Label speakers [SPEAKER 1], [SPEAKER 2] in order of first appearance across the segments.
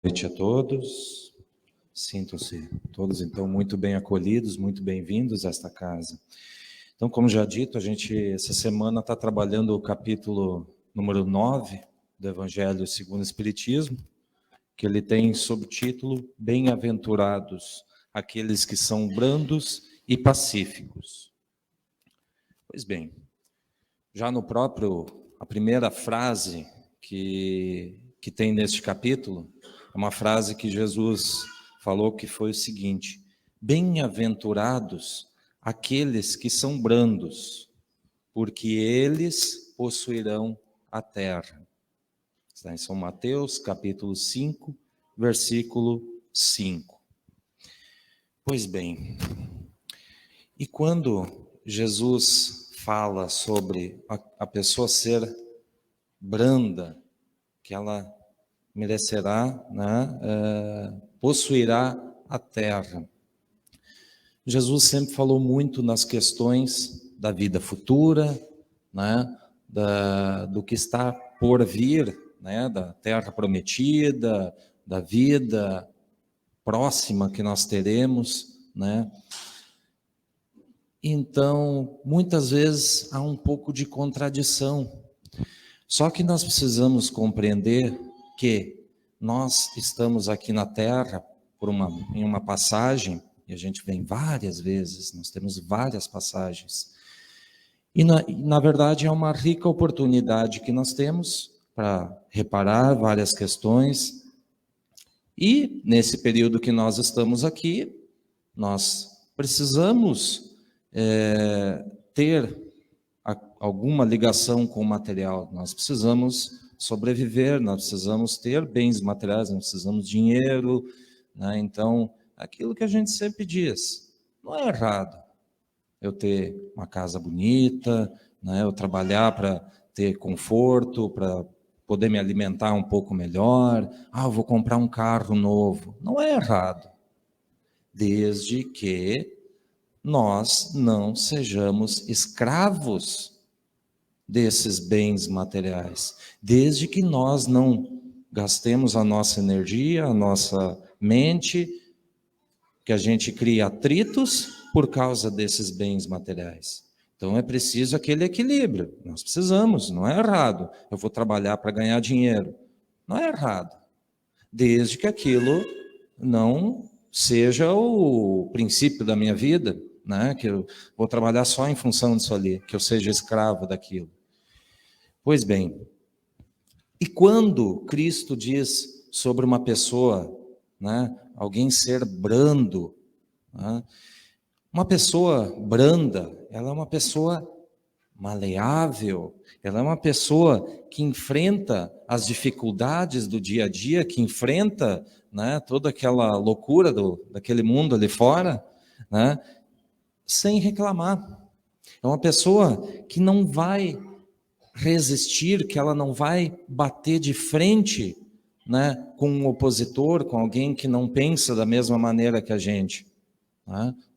[SPEAKER 1] Boa noite a todos. Sintam-se todos, então, muito bem acolhidos, muito bem-vindos a esta casa. Então, como já dito, a gente, essa semana, está trabalhando o capítulo número 9 do Evangelho segundo o Espiritismo, que ele tem subtítulo Bem-aventurados aqueles que são brandos e pacíficos. Pois bem, já no próprio, a primeira frase que tem neste capítulo, é uma frase que Jesus falou que foi o seguinte: bem-aventurados aqueles que são brandos, porque eles possuirão a terra. Está em São Mateus, capítulo 5, versículo 5. Pois bem, e quando Jesus fala sobre a pessoa ser branda, que ela merecerá, possuirá a terra. Jesus sempre falou muito nas questões da vida futura, do que está por vir, da terra prometida, da vida próxima que nós teremos, Então, muitas vezes há um pouco de contradição. Só que nós precisamos compreender que nós estamos aqui na Terra em uma passagem, e a gente vem várias vezes, nós temos várias passagens, e na verdade é uma rica oportunidade que nós temos para reparar várias questões, e nesse período que nós estamos aqui, nós precisamos ter alguma ligação com o material, nós precisamos sobreviver, nós precisamos ter bens materiais, nós precisamos de dinheiro, Então, aquilo que a gente sempre diz, não é errado eu ter uma casa bonita, eu trabalhar para ter conforto, para poder me alimentar um pouco melhor, eu vou comprar um carro novo, não é errado, desde que nós não sejamos escravos desses bens materiais, desde que nós não gastemos a nossa energia, a nossa mente, que a gente cria atritos por causa desses bens materiais. Então é preciso aquele equilíbrio, nós precisamos, não é errado, eu vou trabalhar para ganhar dinheiro, não é errado, desde que aquilo não seja o princípio da minha vida, que eu vou trabalhar só em função disso ali, que eu seja escravo daquilo. Pois bem, e quando Cristo diz sobre uma pessoa, alguém ser brando, uma pessoa branda, ela é uma pessoa maleável, ela é uma pessoa que enfrenta as dificuldades do dia a dia, que enfrenta toda aquela loucura daquele mundo ali fora, sem reclamar. É uma pessoa que não vai resistir, que ela não vai bater de frente com um opositor, com alguém que não pensa da mesma maneira que a gente.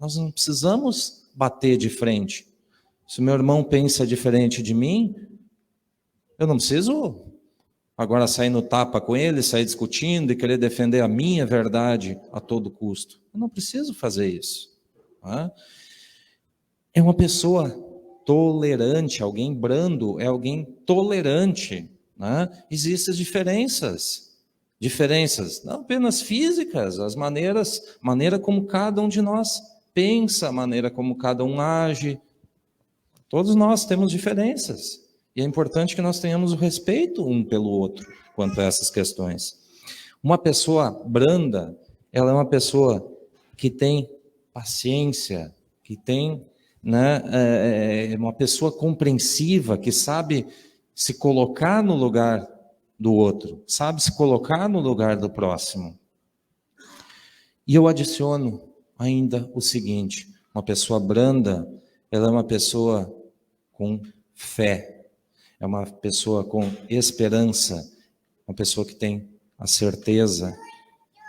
[SPEAKER 1] Nós não precisamos bater de frente. Se o meu irmão pensa diferente de mim, eu não preciso agora sair no tapa com ele, sair discutindo e querer defender a minha verdade a todo custo. Eu não preciso fazer isso. É uma pessoa tolerante, alguém brando é alguém tolerante. Existem diferenças não apenas físicas, as maneira como cada um de nós pensa, a maneira como cada um age. Todos nós temos diferenças, e é importante que nós tenhamos o respeito um pelo outro quanto a essas questões. Uma pessoa branda, ela é uma pessoa que tem paciência, que tem uma pessoa compreensiva, que sabe se colocar no lugar do outro, sabe se colocar no lugar do próximo. E eu adiciono ainda o seguinte: uma pessoa branda, ela é uma pessoa com fé, é uma pessoa com esperança, uma pessoa que tem a certeza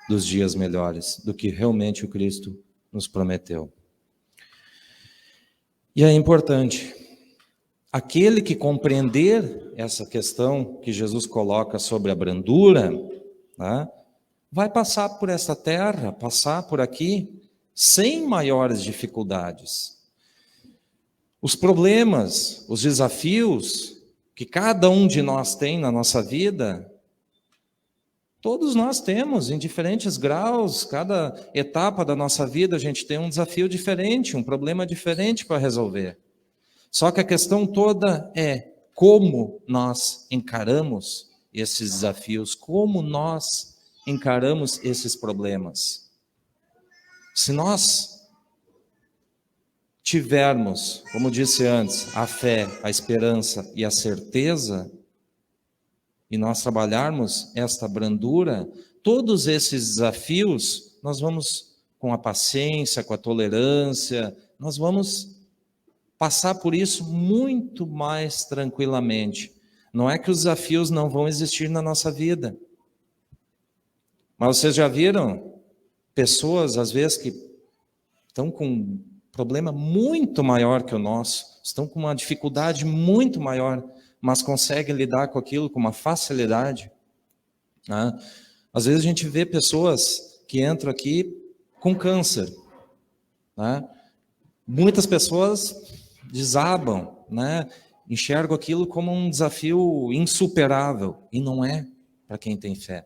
[SPEAKER 1] dos dias melhores, do que realmente o Cristo nos prometeu. E é importante, aquele que compreender essa questão que Jesus coloca sobre a brandura, vai passar por esta terra, passar por aqui, sem maiores dificuldades. Os problemas, os desafios que cada um de nós tem na nossa vida, todos nós temos em diferentes graus, cada etapa da nossa vida a gente tem um desafio diferente, um problema diferente para resolver. Só que a questão toda é como nós encaramos esses desafios, como nós encaramos esses problemas. Se nós tivermos, como disse antes, a fé, a esperança e a certeza, e nós trabalharmos esta brandura, todos esses desafios, nós vamos, com a paciência, com a tolerância, nós vamos passar por isso muito mais tranquilamente. Não é que os desafios não vão existir na nossa vida. Mas vocês já viram pessoas, às vezes, que estão com um problema muito maior que o nosso, estão com uma dificuldade muito maior, mas conseguem lidar com aquilo com uma facilidade, né? Às vezes a gente vê pessoas que entram aqui com câncer, né? Muitas pessoas desabam, né? Enxergam aquilo como um desafio insuperável, e não é para quem tem fé.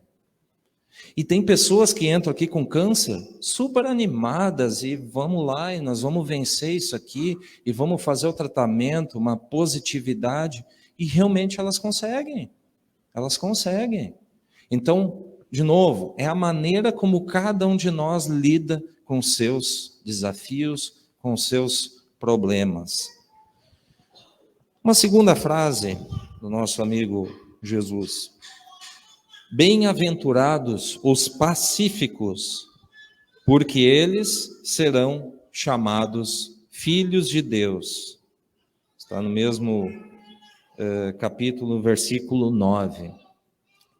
[SPEAKER 1] E tem pessoas que entram aqui com câncer, super animadas, e vamos lá, e nós vamos vencer isso aqui, e vamos fazer o tratamento, uma positividade, e realmente elas conseguem. Então, de novo, é a maneira como cada um de nós lida com os seus desafios, com os seus problemas. Uma segunda frase do nosso amigo Jesus: bem-aventurados os pacíficos, porque eles serão chamados filhos de Deus. Está no mesmo capítulo, versículo 9.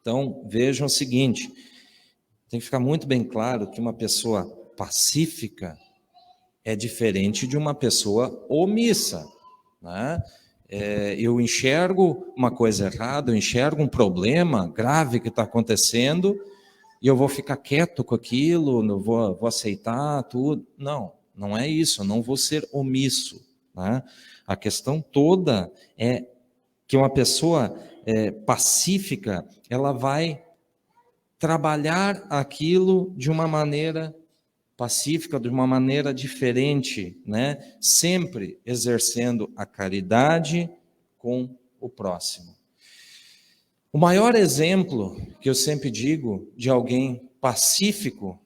[SPEAKER 1] Então, vejam o seguinte, tem que ficar muito bem claro que uma pessoa pacífica é diferente de uma pessoa omissa, né? Eu enxergo uma coisa errada, eu enxergo um problema grave que está acontecendo e eu vou ficar quieto com aquilo, não vou aceitar tudo. Não é isso, eu não vou ser omisso, né? A questão toda é que uma pessoa pacífica, ela vai trabalhar aquilo de uma maneira pacífica, de uma maneira diferente, né? Sempre exercendo a caridade com o próximo. O maior exemplo que eu sempre digo de alguém pacífico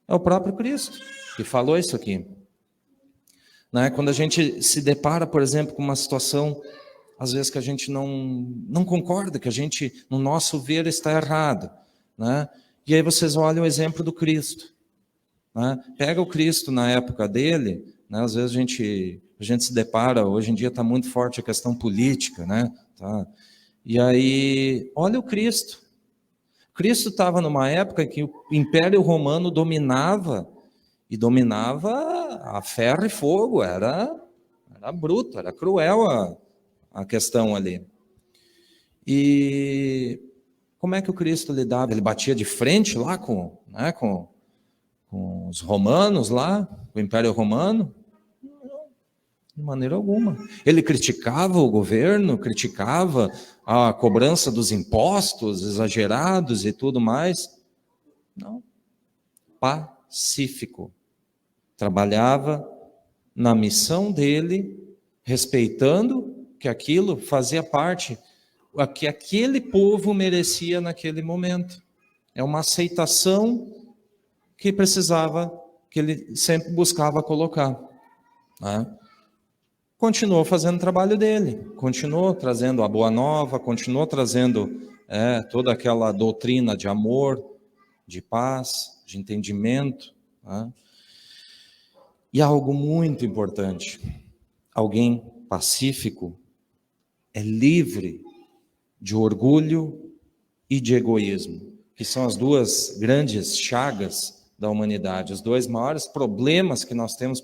[SPEAKER 1] é o próprio Cristo, que falou isso aqui. Né? Quando a gente se depara, por exemplo, com uma situação, às vezes que a gente não concorda, que a gente, no nosso ver, está errado, né? E aí vocês olham o exemplo do Cristo. Né? Pega o Cristo na época dele, né? Às vezes a gente se depara, hoje em dia está muito forte a questão política, né? Tá. E aí, olha o Cristo. Cristo estava numa época que o Império Romano dominava a ferro e fogo, era bruto, era cruel a questão ali. E como é que o Cristo lidava? Ele batia de frente lá com os romanos lá, o Império Romano? Não, de maneira alguma. Ele criticava o governo, criticava a cobrança dos impostos exagerados e tudo mais? Não. Pacífico. Trabalhava na missão dele, respeitando que aquilo fazia parte, o que aquele povo merecia naquele momento. É uma aceitação que precisava, que ele sempre buscava colocar. Né? Continuou fazendo o trabalho dele, continuou trazendo a boa nova, continuou trazendo toda aquela doutrina de amor, de paz, de entendimento. Né? E algo muito importante, alguém pacífico é livre de orgulho e de egoísmo, que são as duas grandes chagas da humanidade, os dois maiores problemas que nós temos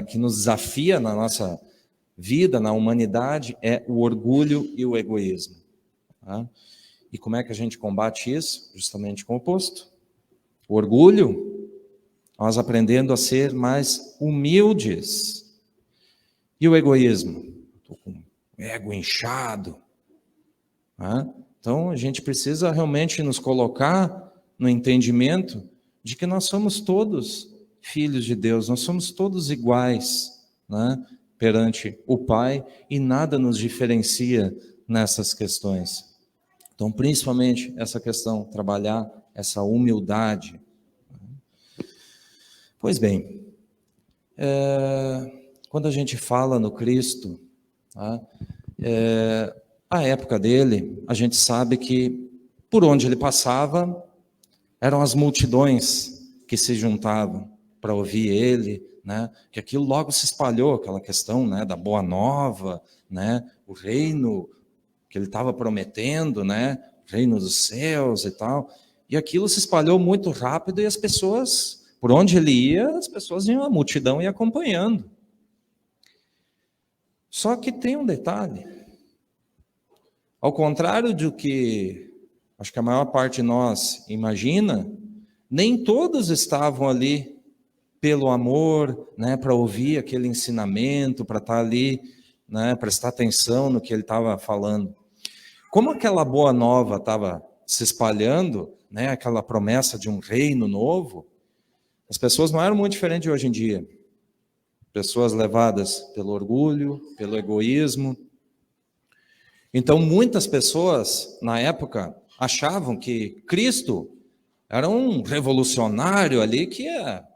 [SPEAKER 1] que nos desafia na nossa vida, na humanidade, é o orgulho e o egoísmo. Tá? E como é que a gente combate isso? Justamente com o oposto. O orgulho, nós aprendendo a ser mais humildes. E o egoísmo? Estou com o ego inchado. Então, a gente precisa realmente nos colocar no entendimento de que nós somos todos filhos de Deus, nós somos todos iguais, né, perante o Pai, e nada nos diferencia nessas questões. Então, principalmente essa questão, trabalhar essa humildade. Pois bem, quando a gente fala no Cristo, a época dele, a gente sabe que por onde ele passava, eram as multidões que se juntavam para ouvir ele, né? Que aquilo logo se espalhou, aquela questão, né, da boa nova, né, o reino que ele estava prometendo, né, o reino dos céus e tal, e aquilo se espalhou muito rápido e as pessoas, por onde ele ia, as pessoas iam, a multidão ia acompanhando. Só que tem um detalhe, ao contrário do que acho que a maior parte de nós imagina, nem todos estavam ali pelo amor, né, para ouvir aquele ensinamento, para estar ali, né, prestar atenção no que ele estava falando. Como aquela boa nova estava se espalhando, né, aquela promessa de um reino novo, as pessoas não eram muito diferentes de hoje em dia. Pessoas levadas pelo orgulho, pelo egoísmo. Então, muitas pessoas, na época, achavam que Cristo era um revolucionário ali que ia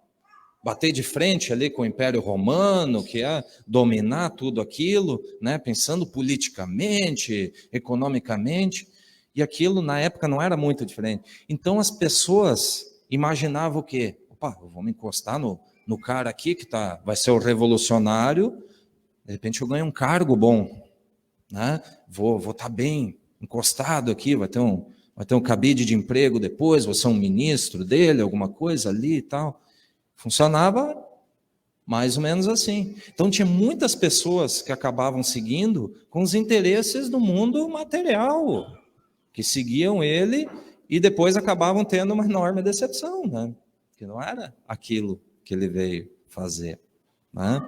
[SPEAKER 1] bater de frente ali com o Império Romano, que ia dominar tudo aquilo, né, pensando politicamente, economicamente, e aquilo na época não era muito diferente. Então as pessoas imaginavam o quê? Opa, eu vou me encostar no cara aqui que vai ser o revolucionário, de repente eu ganho um cargo bom, né? Vou estar bem encostado aqui, vai ter um cabide de emprego depois, vou ser um ministro dele, alguma coisa ali e tal. Funcionava mais ou menos assim. Então tinha muitas pessoas que acabavam seguindo com os interesses do mundo material, que seguiam ele e depois acabavam tendo uma enorme decepção, né? Que não era aquilo que ele veio fazer, né?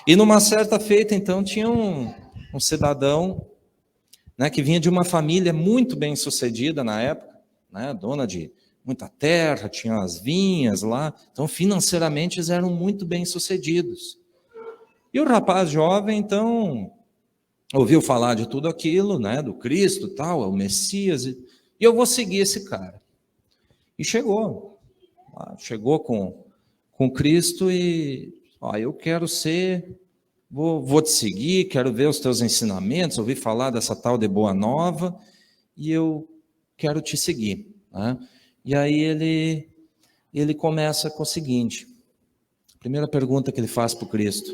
[SPEAKER 1] E numa certa feita, então, tinha um cidadão, né, que vinha de uma família muito bem sucedida na época, né, dona de muita terra, tinha as vinhas lá, então financeiramente eles eram muito bem sucedidos. E o rapaz jovem, então, ouviu falar de tudo aquilo, né, do Cristo, tal, o Messias, e eu vou seguir esse cara. E chegou com Cristo e, eu quero ser, vou te seguir, quero ver os teus ensinamentos, ouvi falar dessa tal de Boa Nova, e eu quero te seguir, né? E aí ele começa com o seguinte, a primeira pergunta que ele faz para o Cristo: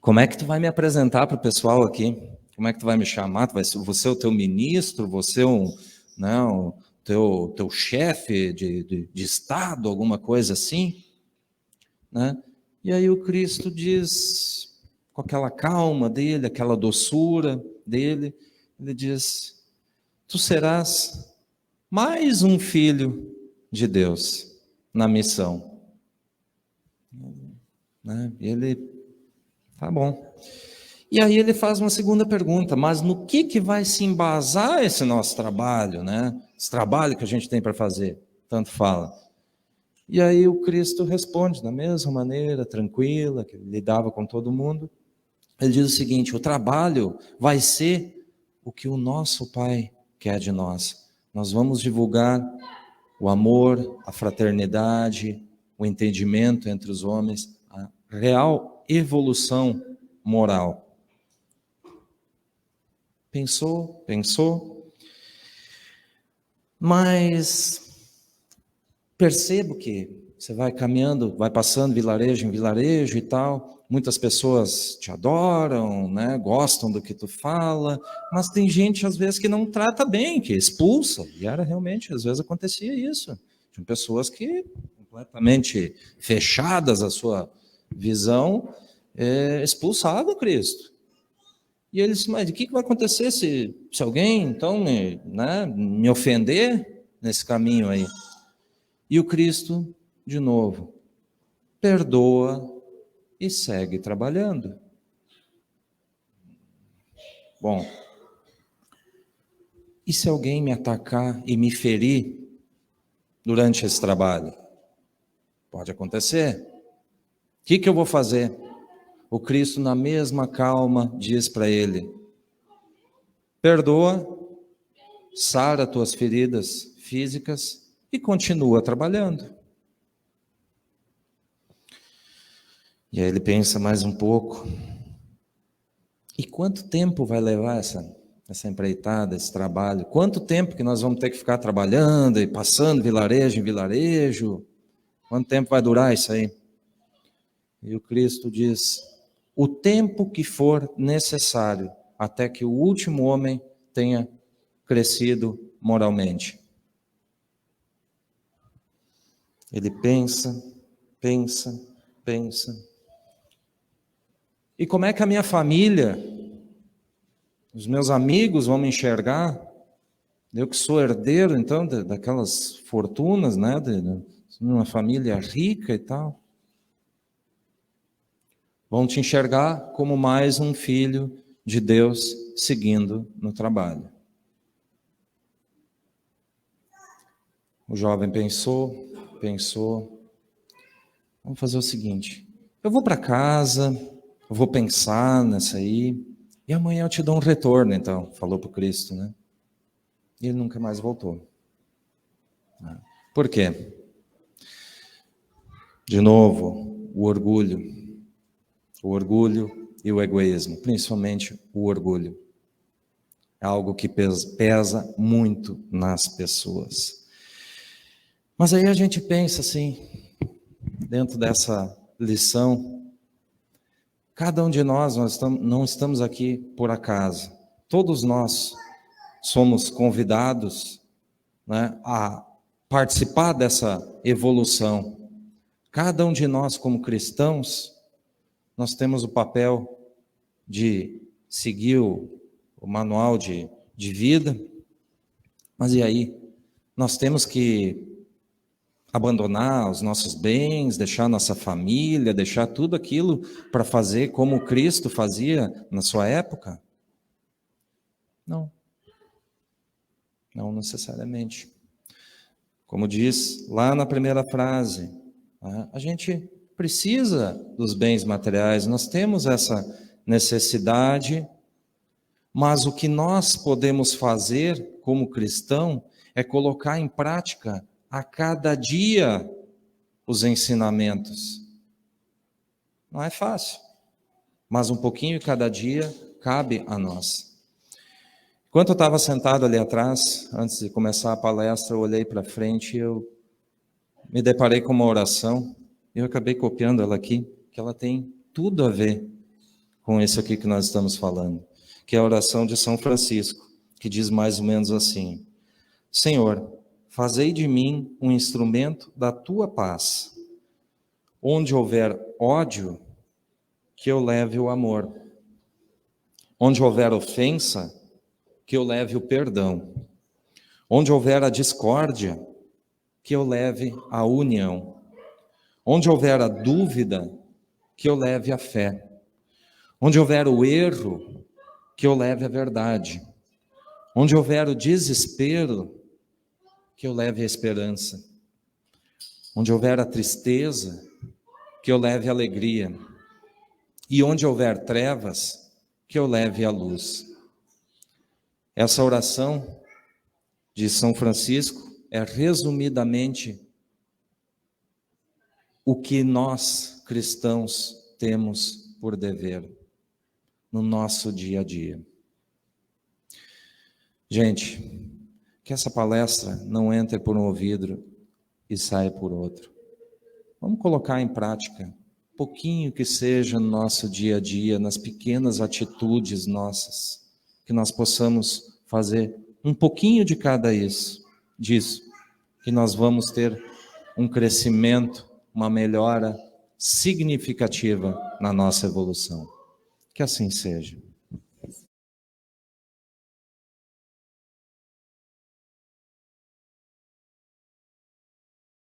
[SPEAKER 1] como é que tu vai me apresentar para o pessoal aqui? Como é que tu vai me chamar? Você é o teu ministro? Você é o teu chefe de Estado, alguma coisa assim? Né? E aí o Cristo diz, com aquela calma dele, aquela doçura dele, ele diz: tu serás mais um filho de Deus na missão. Né? Ele, tá bom. E aí ele faz uma segunda pergunta: mas no que vai se embasar esse nosso trabalho, né? Esse trabalho que a gente tem para fazer? Tanto fala. E aí o Cristo responde da mesma maneira, tranquila, que ele lidava com todo mundo. Ele diz o seguinte: o trabalho vai ser o que o nosso Pai quer de nós. Nós vamos divulgar o amor, a fraternidade, o entendimento entre os homens, a real evolução moral. Pensou, mas percebo que você vai caminhando, vai passando vilarejo em vilarejo e tal, muitas pessoas te adoram, né, gostam do que tu fala, mas tem gente às vezes que não trata bem, que expulsa, e era realmente, às vezes acontecia isso. Tinha pessoas que, completamente fechadas à sua visão, expulsavam Cristo. E ele disse, mas o que vai acontecer se alguém, então, me ofender nesse caminho aí? E o Cristo, de novo, perdoa e segue trabalhando. Bom, e se alguém me atacar e me ferir durante esse trabalho? Pode acontecer. O que eu vou fazer? O Cristo, na mesma calma, diz para ele: perdoa, sara tuas feridas físicas e continua trabalhando. E aí ele pensa mais um pouco. E quanto tempo vai levar essa empreitada, esse trabalho? Quanto tempo que nós vamos ter que ficar trabalhando e passando vilarejo em vilarejo? Quanto tempo vai durar isso aí? E o Cristo diz: o tempo que for necessário, até que o último homem tenha crescido moralmente. Ele pensa. E como é que a minha família, os meus amigos vão me enxergar? Eu que sou herdeiro, então, daquelas fortunas, né, de uma família rica e tal. Vão te enxergar como mais um filho de Deus seguindo no trabalho. O jovem pensou. Vamos fazer o seguinte: eu vou para casa, eu vou pensar nessa aí, e amanhã eu te dou um retorno, então, falou para o Cristo, né? E ele nunca mais voltou. Por quê? De novo, o orgulho e o egoísmo, principalmente o orgulho. É algo que pesa muito nas pessoas. Mas aí a gente pensa assim, dentro dessa lição, cada um de nós não estamos aqui por acaso. Todos nós somos convidados, né, a participar dessa evolução. Cada um de nós, como cristãos, nós temos o papel de seguir o manual de vida, mas e aí? Nós temos que abandonar os nossos bens, deixar nossa família, deixar tudo aquilo para fazer como Cristo fazia na sua época? Não. Não necessariamente. Como diz lá na primeira frase, a gente precisa dos bens materiais, nós temos essa necessidade, mas o que nós podemos fazer como cristão é colocar em prática a cada dia os ensinamentos. Não é fácil, mas um pouquinho cada dia cabe a nós. Enquanto eu estava sentado ali atrás, antes de começar a palestra, eu olhei para frente e eu me deparei com uma oração, e eu acabei copiando ela aqui, que ela tem tudo a ver com isso aqui que nós estamos falando, que é a oração de São Francisco, que diz mais ou menos assim: Senhor, fazei de mim um instrumento da tua paz. Onde houver ódio, que eu leve o amor. Onde houver ofensa, que eu leve o perdão. Onde houver a discórdia, que eu leve a união. Onde houver a dúvida, que eu leve a fé. Onde houver o erro, que eu leve a verdade. Onde houver o desespero, que eu leve a esperança. Onde houver a tristeza, que eu leve a alegria. E onde houver trevas, que eu leve a luz. Essa oração de São Francisco é resumidamente o que nós cristãos temos por dever no nosso dia a dia. Gente, que essa palestra não entre por um ouvido e saia por outro. Vamos colocar em prática, pouquinho que seja no nosso dia a dia, nas pequenas atitudes nossas, que nós possamos fazer um pouquinho de cada disso, que nós vamos ter um crescimento, uma melhora significativa na nossa evolução. Que assim seja.